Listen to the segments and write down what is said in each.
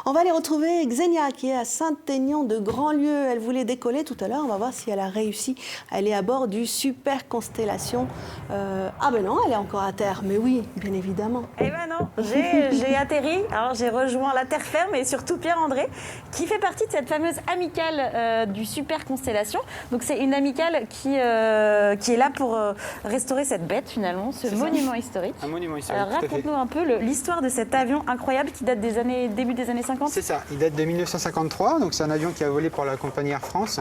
On va aller retrouver Xenia qui est à Saint-Aignan de Grandlieu. Elle voulait décoller tout à l'heure. On va voir si elle a réussi. Elle est à bord du Super Constellation. Ah ben non, elle est encore à terre. Mais oui, bien évidemment. Eh ben non, j'ai atterri. Alors j'ai rejoint la terre ferme et surtout Pierre-André qui fait partie de cette fameuse amicale du Super Constellation. Donc c'est une amicale qui est là pour restaurer cette bête finalement, ce monument historique. Un monument historique. Alors raconte-nous un peu l'histoire de cet avion incroyable qui date début des années 50. C'est ça, il date de 1953, donc c'est un avion qui a volé pour la compagnie Air France.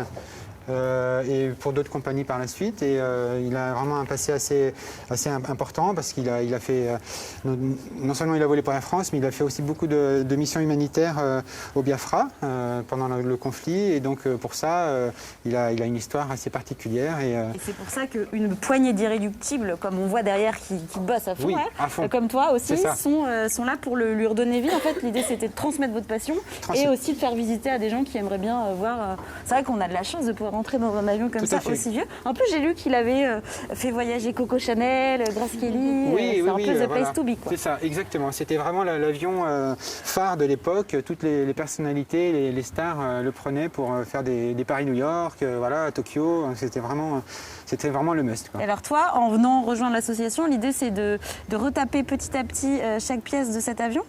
Et pour d'autres compagnies par la suite. Et il a vraiment un passé assez important parce qu'il a fait, non seulement il a volé pour Air France, mais il a fait aussi beaucoup de missions humanitaires au Biafra pendant le conflit. Et donc pour ça, il a une histoire assez particulière. Et c'est pour ça qu'une poignée d'irréductibles, comme on voit derrière, qui bossent à fond, oui, hein, à fond. Comme toi aussi, sont là pour lui redonner vie. En fait, l'idée, c'était de transmettre votre passion et aussi de faire visiter à des gens qui aimeraient bien voir. C'est vrai qu'on a de la chance de pouvoir rentrer dans un avion comme ça aussi vieux. En plus, j'ai lu qu'il avait fait voyager Coco Chanel, Grace Kelly. Oui, c'est un peu the place to be. C'est ça, exactement. C'était vraiment l'avion phare de l'époque. Toutes les personnalités, les stars le prenaient pour faire des Paris-New York, voilà, à Tokyo. C'était vraiment le must, quoi. Et alors toi, en venant rejoindre l'association, l'idée c'est de retaper petit à petit chaque pièce de cet avion ?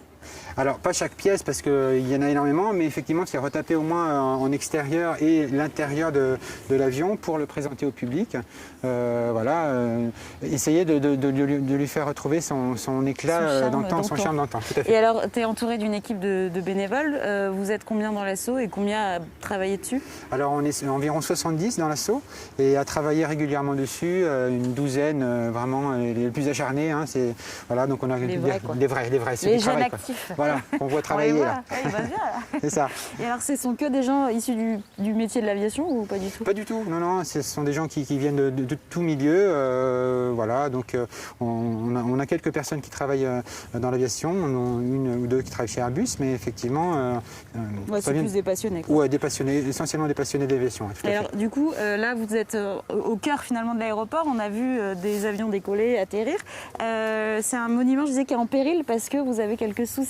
Alors, pas chaque pièce, parce qu'il y en a énormément, mais effectivement, c'est retaper au moins en extérieur et l'intérieur de l'avion pour le présenter au public. Essayer de lui faire retrouver son éclat dans le temps, son charme dans le temps. Tout à fait. Et alors, tu es entouré d'une équipe de bénévoles. Vous êtes combien dans l'assaut et combien à travailler dessus ? Alors, on est environ 70 dans l'assaut et à travailler régulièrement dessus, une douzaine, vraiment les plus acharnés. Hein, donc on a les vrais, les jeunes actifs. Voilà, qu'on voit travailler là. Il va bien. C'est ça. Et alors, ce sont que des gens issus du métier de l'aviation ou pas du tout ? Pas du tout, non, ce sont des gens qui viennent de tout milieu. Donc on a quelques personnes qui travaillent dans l'aviation, une ou deux qui travaillent chez Airbus, mais effectivement... c'est plus des passionnés. Ouais, essentiellement des passionnés d'aviation. Et alors, du coup, là, vous êtes au cœur finalement de l'aéroport. On a vu des avions décoller, atterrir. C'est un monument, je disais, qui est en péril parce que vous avez quelques soucis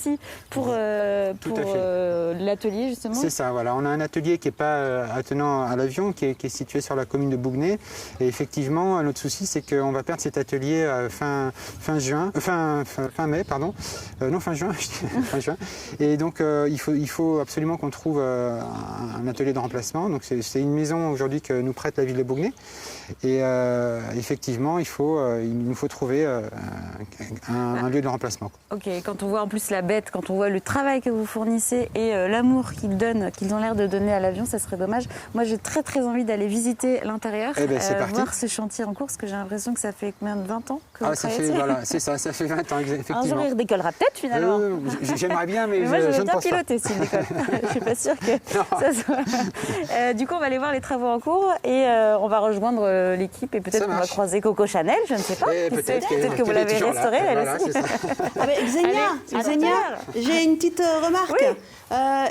pour l'atelier, justement. C'est ça, voilà. On a un atelier qui n'est pas attenant à l'avion, qui est situé sur la commune de Bougnay. Et effectivement, notre souci, c'est qu'on va perdre cet atelier fin mai, pardon. Non, fin juin. Fin juin. Et donc, il faut absolument qu'on trouve un atelier de remplacement. Donc, c'est une maison aujourd'hui que nous prête la ville de Bougnay. Et effectivement, il nous faut trouver un lieu de remplacement. Ok, quand on voit en plus la bête, quand on voit le travail que vous fournissez et l'amour qu'ils ont l'air de donner à l'avion, ça serait dommage. Moi, j'ai très très envie d'aller visiter l'intérieur, voir ce chantier en cours, parce que j'ai l'impression que ça fait combien de 20 ans que vous travaillez dessus. Ça fait 20 ans, effectivement. Un jour, il redécollera peut-être finalement. J'aimerais bien, mais moi, je veux ne bien pense piloter s'il décolle. Je suis pas sûre que ça soit... Du coup, on va aller voir les travaux en cours et on va rejoindre l'équipe et peut-être qu'on va croiser Coco Chanel, je ne sais pas. Peut-être que vous l'avez restaurée, elle aussi. Xenia, j'ai une petite remarque. Oui.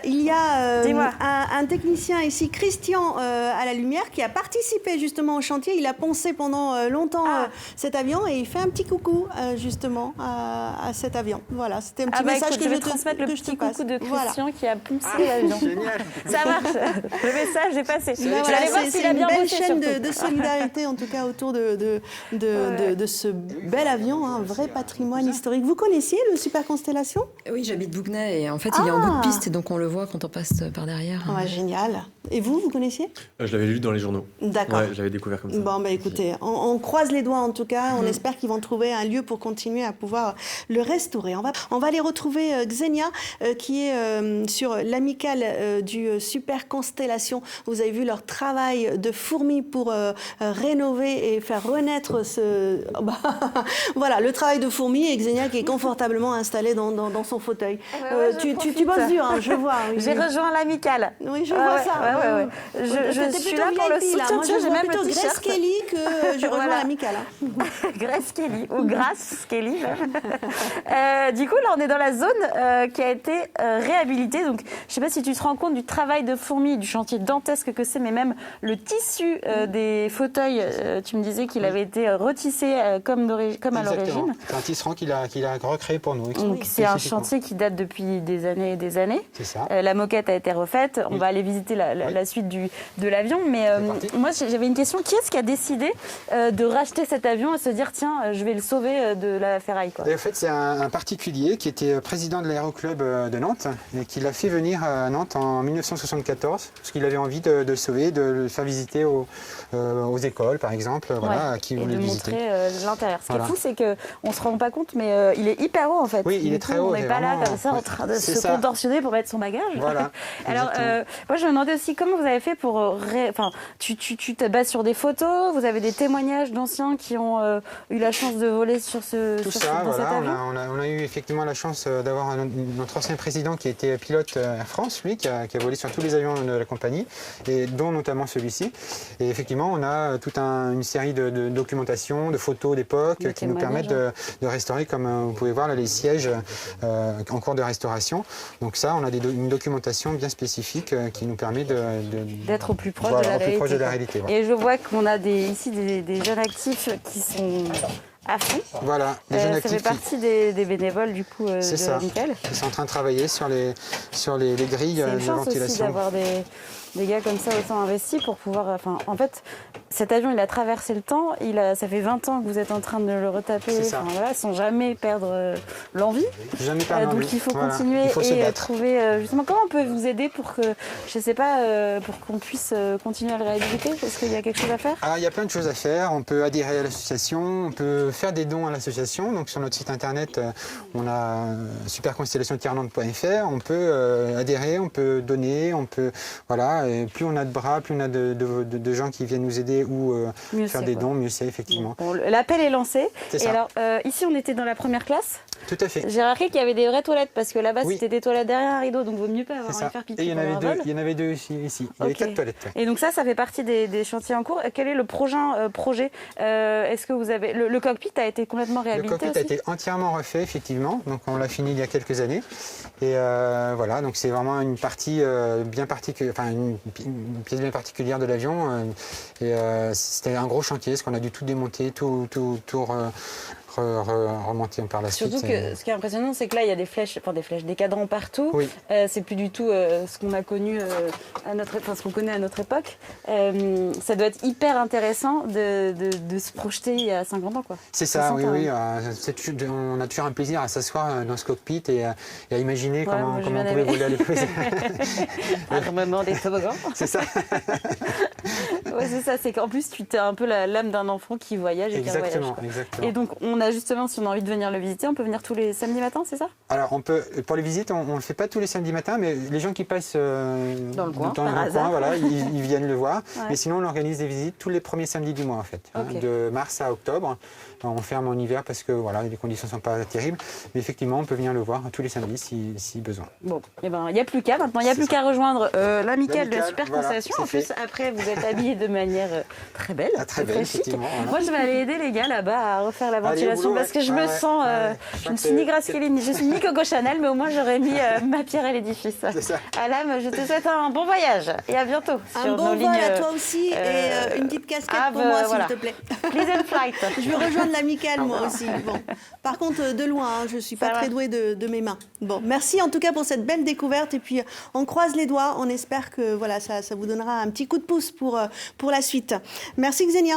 Il y a un technicien ici, Christian à la lumière, qui a participé justement au chantier. Il a poncé pendant longtemps cet avion et il fait un petit coucou justement à cet avion. Voilà, c'était un petit message que je vais transmettre le petit coucou de Christian qui a poncé l'avion. Génial. Ça marche. Le message est passé. C'est une belle chaîne de solidarité en tout cas autour de ce bel avion, un vrai patrimoine historique. Vous connaissiez le Super Constellation ? Oui, j'habite Bougnay et en fait il est en bout de piste et donc on le voit quand on passe par derrière. Ouais, génial. Et vous connaissiez ? Je l'avais lu dans les journaux. D'accord. Ouais, je l'avais découvert comme ça. Bon, écoutez, on croise les doigts en tout cas. On espère qu'ils vont trouver un lieu pour continuer à pouvoir le restaurer. On va aller retrouver Xenia qui est sur l'amicale du Super Constellation. Vous avez vu leur travail de fourmi pour rénover et faire renaître voilà, le travail de fourmi et Xenia qui est confortablement installée dans son fauteuil. Tu bosses dur, hein, je vois. Oui. J'ai rejoint l'amicale. Oui, je vois ça. Ouais. Je suis là pour le soutien. Moi, je vois même plutôt Grace Kelly que je rejoins l'amicale. Grace Kelly, ou Grace Kelly. Du coup, là, on est dans la zone qui a été réhabilitée. Donc, je ne sais pas si tu te rends compte du travail de fourmi, du chantier dantesque que c'est, mais même le tissu des fauteuils. Tu me disais qu'il avait été retissé comme à l'origine. C'est un tisserand qu'il a recréé pour nous. Donc, c'est un chantier qui date depuis des années et des années. C'est ça. La moquette a été refaite. On Oui. va aller visiter la suite de l'avion. Mais moi, j'avais une question. Qui est-ce qui a décidé de racheter cet avion et se dire, tiens, je vais le sauver de la ferraille, quoi? Et en fait, c'est un particulier qui était président de l'aéroclub de Nantes et qui l'a fait venir à Nantes en 1974 parce qu'il avait envie de le sauver, de le faire visiter aux écoles, par exemple, voilà, qui et voulaient de le visiter. montrer l'intérieur. Ce Voilà. qui est fou, c'est qu'on ne se rend pas compte, mais il est hyper haut, en fait. Oui, il Du est coup, très haut, On n'est c'est pas là, vraiment- comme ça, en train de c'est se ça. contorsionner pour mettre son bagage. Voilà, Alors, exactement. moi, je me demandais aussi comment vous avez fait pour... Enfin, tu te bases sur des photos, vous avez des témoignages d'anciens qui ont eu la chance de voler Tout ça, dans cet voilà, avion. on a eu effectivement la chance d'avoir notre ancien président qui était pilote Air France, lui, qui a volé sur tous les avions de la compagnie, et dont notamment celui-ci. Et effectivement, on a toute une série de documentation, de photos d'époque De qui nous témoignages, permettent de restaurer, comme vous pouvez voir là, les sièges en cours de restauration. Donc ça, on a une documentation bien spécifique qui nous permet D'être au plus proche voilà, de la au plus réalité. proche de la quoi. réalité. Voilà. Et je vois qu'on a ici des jeunes actifs qui sont à fond. Voilà, les jeunes Ça fait actifs partie des bénévoles du coup C'est de ça. Amical. qui sont en train de travailler sur les grilles C'est une de chance aussi ventilation. d'avoir des gars comme ça autant investis pour pouvoir... en fait, cet avion, il a traversé le temps. Ça fait 20 ans que vous êtes en train de le retaper, C'est ça. voilà, sans jamais perdre l'envie. Jamais perdre Donc l'envie. il faut Voilà. continuer Il faut se et battre. trouver justement comment on peut vous aider pour que, je sais pas, pour qu'on puisse continuer à le réhabiliter. Est-ce qu'il y a quelque chose à faire? Il y a plein de choses à faire. On peut adhérer à l'association, on peut faire des dons à l'association. Donc sur notre site internet, on a superconstellationtirlande.fr. On peut adhérer, on peut donner, on peut voilà. Et plus on a de bras, plus on a de gens qui viennent nous aider ou Mieux faire c'est, des quoi. dons, mieux c'est effectivement. Bon, l'appel est lancé. C'est Et ça. alors, ici, on était dans la première classe. Tout à fait. J'ai remarqué qu'il y avait des vraies toilettes parce que là-bas, Oui. c'était des toilettes derrière un rideau, donc vaut mieux pas avoir C'est à ça. faire pipi Et il y en pendant avait un deux. vol. Il y en avait deux ici. Il y avait Ok. 4 toilettes. Ouais. Et donc ça fait partie des chantiers en cours. Quel est le prochain projet? Est-ce que vous avez le cockpit a été complètement Le réhabilité cockpit a aussi été entièrement refait, effectivement. Donc, on l'a fini il y a quelques années. Et voilà, donc c'est vraiment une partie bien particulière, enfin une pièce bien particulière de l'avion. C'était un gros chantier, parce qu'on a dû tout démonter, tout remonter par la suite. Surtout que ce qui est impressionnant, c'est que là, il y a des flèches, des cadrans partout. Oui. C'est plus du tout ce qu'on a connu ce qu'on connaît à notre époque. Ça doit être hyper intéressant de se projeter il y a 50 ans, quoi. C'est ça, 60 oui, ans, oui. hein. On a toujours un plaisir à s'asseoir dans ce cockpit et à imaginer comment moi, je on viens pouvait d'aller. voler à l'époque. Armement des toboggans. C'est ça. Ouais, c'est ça. C'est qu'en plus, tu as un peu l'âme d'un enfant qui voyage et qui voyage. Exactement, Quoi. exactement. Et donc, on a justement, si on a envie de venir le visiter, on peut venir tous les samedis matins, c'est ça? Alors, pour les visites, on ne le fait pas tous les samedis matins, mais les gens qui passent Dans le coin, par dans le hasard. coin, voilà, ils viennent le voir. Ouais. Mais sinon, on organise des visites tous les premiers samedis du mois, en fait, Ok. de mars à octobre. On ferme en hiver parce que voilà, les conditions ne sont pas terribles. Mais effectivement, on peut venir le voir tous les samedis si besoin. Bon, eh ben, il n'y a plus qu'à maintenant. Il n'y a C'est plus qu'à rejoindre l'amicale de la L'amicale, Super voilà, Constellation. c'est En plus, fait. après, vous êtes habillés de manière très belle. Ah, très très belle, chic. effectivement, voilà. Moi, je vais aller aider les gars là-bas à refaire la Allez, au ventilation boulot, parce que je ouais. me Ouais, sens. ouais. Je ne suis ni Grace Kelly, ni je suis ni Coco Chanel, mais au moins j'aurais mis ma pierre à l'édifice. C'est ça. Alam, je te souhaite un bon voyage et à bientôt. Un sur bon nos vol lignes, à toi aussi et une petite casquette pour moi, s'il te plaît. Pleasant flight. Je vais rejoindre l'amicale, moi aussi. Bon. Par contre, de loin, je ne suis pas Ça va. très douée de mes mains. Bon, merci en tout cas pour cette belle découverte. Et puis, on croise les doigts. On espère que voilà, ça vous donnera un petit coup de pouce pour la suite. Merci Xenia.